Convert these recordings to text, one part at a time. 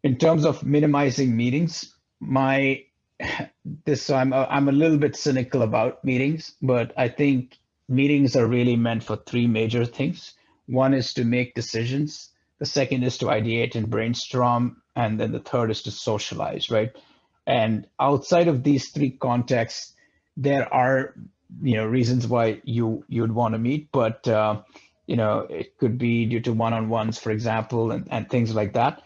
In terms of minimizing meetings, I'm a little bit cynical about meetings, but I think meetings are really meant for three major things. One is to make decisions, the second is to ideate and brainstorm, and then the third is to socialize, right? And outside of these three contexts, there are reasons why you'd want to meet, but it could be due to one-on-ones, for example, and things like that.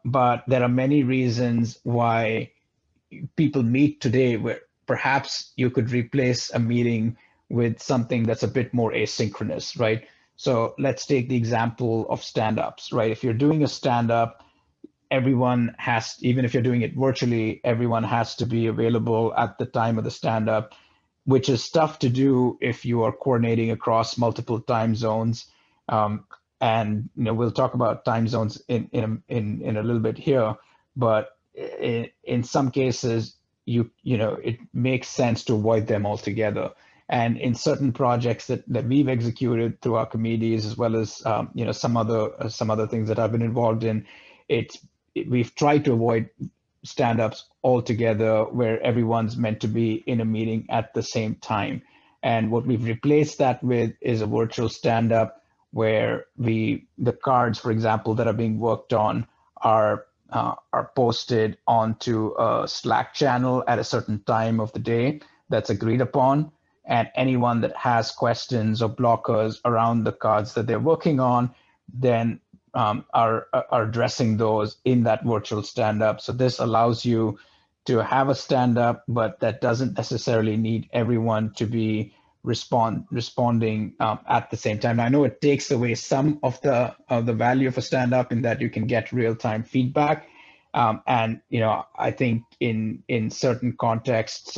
But there are many reasons why people meet today where perhaps you could replace a meeting with something that's a bit more asynchronous, right? So let's take the example of stand-ups, right? If you're doing a stand-up, everyone has, even if you're doing it virtually, everyone has to be available at the time of the stand-up, which is tough to do if you are coordinating across multiple time zones. And we'll talk about time zones in a little bit here, but in some cases, it makes sense to avoid them altogether. And in certain projects that we've executed through Archimydes, as well as some other things that I've been involved in, we've tried to avoid stand-ups altogether where everyone's meant to be in a meeting at the same time. And what we've replaced that with is a virtual stand-up where the cards, for example, that are being worked on are posted onto a Slack channel at a certain time of the day that's agreed upon. And anyone that has questions or blockers around the cards that they're working on, then are addressing those in that virtual stand-up. So this allows you to have a stand-up, but that doesn't necessarily need everyone to be responding at the same time. I know it takes away some of the value of a stand-up in that you can get real-time feedback, and I think in certain contexts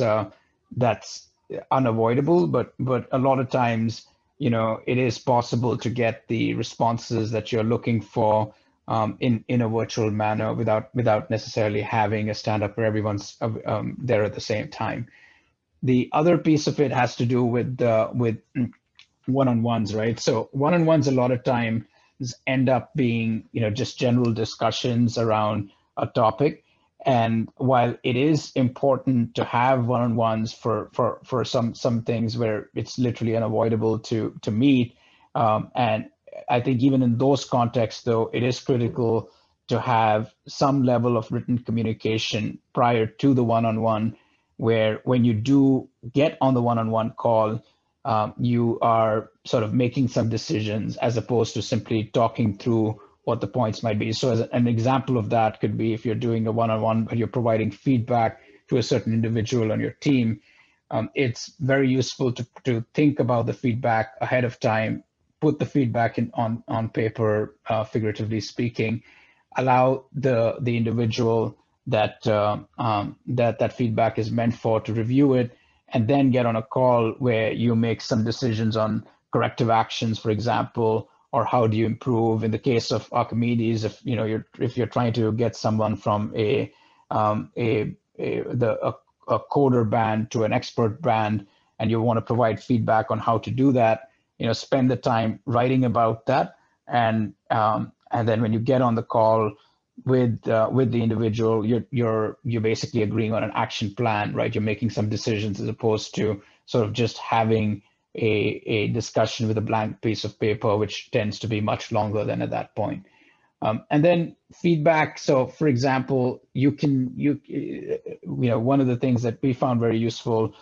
that's unavoidable, but a lot of times it is possible to get the responses that you're looking for in a virtual manner without necessarily having a stand-up where everyone's there at the same time. The other piece of it has to do with one-on-ones, right? So one-on-ones a lot of times end up being just general discussions around a topic. And while it is important to have one-on-ones for some things where it's literally unavoidable to meet, and I think even in those contexts, though, it is critical to have some level of written communication prior to the one-on-one, where when you do get on the one-on-one call, you are sort of making some decisions as opposed to simply talking through what the points might be. So as an example of that could be if you're doing a one-on-one, but you're providing feedback to a certain individual on your team, it's very useful to think about the feedback ahead of time, put the feedback on paper, figuratively speaking, allow the individual that that feedback is meant for to review it, and then get on a call where you make some decisions on corrective actions, for example, or how do you improve. In the case of Archimydes, if you're trying to get someone from a coder band to an expert band, and you want to provide feedback on how to do that, spend the time writing about that, and then when you get on the call with the individual, you're basically agreeing on an action plan, right? You're making some decisions as opposed to sort of just having a discussion with a blank piece of paper, which tends to be much longer than at that point. And then feedback. So, for example, one of the things that we found very useful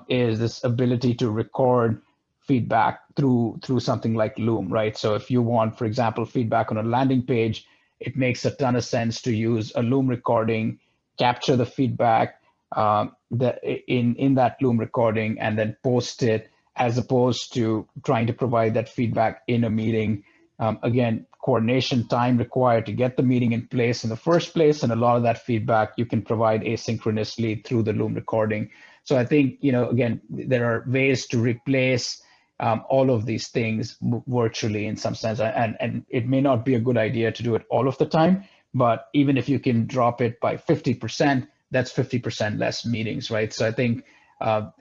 is this ability to record feedback through something like Loom, right? So, if you want, for example, feedback on a landing page, it makes a ton of sense to use a Loom recording, capture the feedback in that Loom recording, and then post it, as opposed to trying to provide that feedback in a meeting. Again, coordination time required to get the meeting in place in the first place, and a lot of that feedback you can provide asynchronously through the Loom recording. So I think, again, there are ways to replace all of these things virtually in some sense, and it may not be a good idea to do it all of the time, but even if you can drop it by 50%, that's 50% less meetings, right? So I think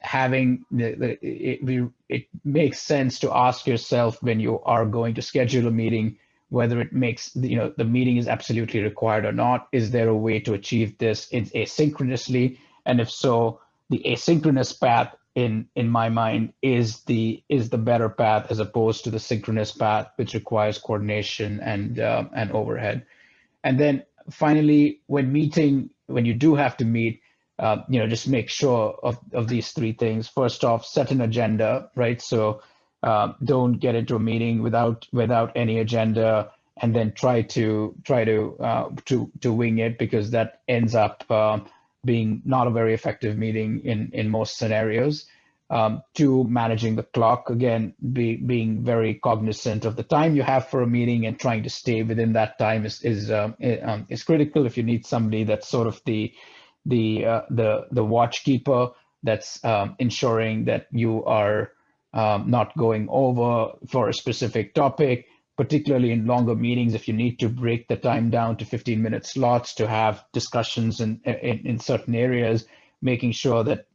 having it makes sense to ask yourself when you are going to schedule a meeting, whether it makes the meeting is absolutely required or not. Is there a way to achieve this asynchronously? And if so, the asynchronous path in my mind is the better path as opposed to the synchronous path, which requires coordination and overhead. And then finally, when you do have to meet, just make sure of these three things. First off, set an agenda, right? So don't get into a meeting without any agenda, and then try to wing it, because that ends up being not a very effective meeting in most scenarios. Two, managing the clock, again, being very cognizant of the time you have for a meeting and trying to stay within that time is critical. If you need somebody that's sort of the watchkeeper, that's ensuring that you are not going over for a specific topic, particularly in longer meetings. If you need to break the time down to 15-minute slots to have discussions in certain areas, making sure that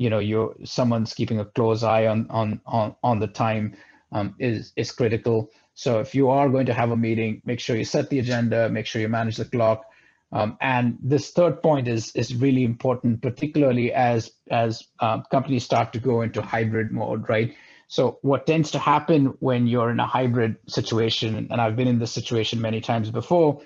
someone's keeping a close eye on the time is critical. So if you are going to have a meeting, make sure you set the agenda, make sure you manage the clock. And this third point is really important, particularly as companies start to go into hybrid mode, right? So what tends to happen when you're in a hybrid situation, and I've been in this situation many times before,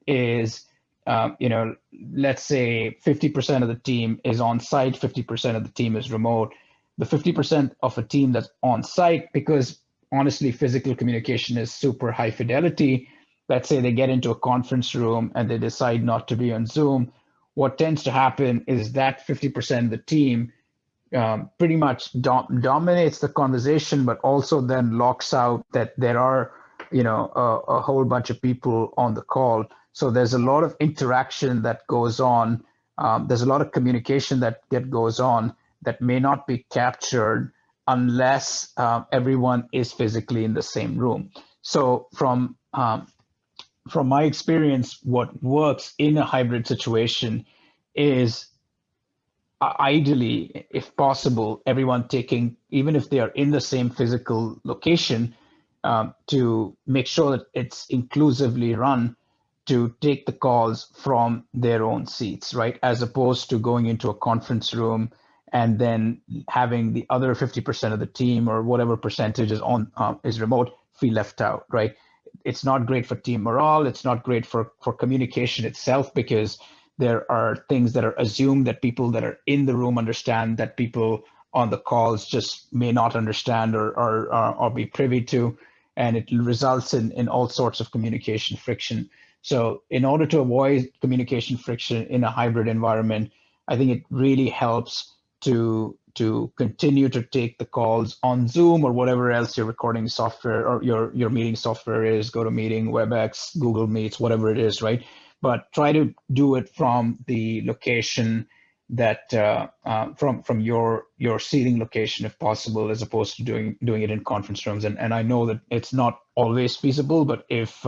is let's say 50% of the team is on site, 50% of the team is remote. The 50% of a team that's on site, because honestly, physical communication is super high fidelity. Let's say they get into a conference room and they decide not to be on Zoom. What tends to happen is that 50% of the team pretty much dominates the conversation, but also then locks out that there are, a whole bunch of people on the call. So there's a lot of interaction that goes on. There's a lot of communication that goes on that may not be captured unless everyone is physically in the same room. So from my experience, what works in a hybrid situation is ideally, if possible, everyone taking, even if they are in the same physical location, to make sure that it's inclusively run, to take the calls from their own seats, right? As opposed to going into a conference room and then having the other 50% of the team, or whatever percentage is remote, feel left out, right? It's not great for team morale. It's not great for communication itself, because there are things that are assumed that people that are in the room understand that people on the calls just may not understand or be privy to, and it results in all sorts of communication friction. So in order to avoid communication friction in a hybrid environment, I think it really helps to continue to take the calls on Zoom or whatever else your recording software or your meeting software is, GoToMeeting, WebEx, Google Meets, whatever it is, right? But try to do it from the location that from your seating location, if possible, as opposed to doing it in conference rooms. And I know that it's not always feasible, but if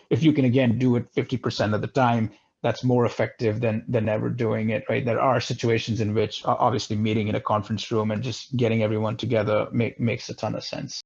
you can again do it 50% of the time, that's more effective than never doing it, right? There are situations in which obviously meeting in a conference room and just getting everyone together makes a ton of sense.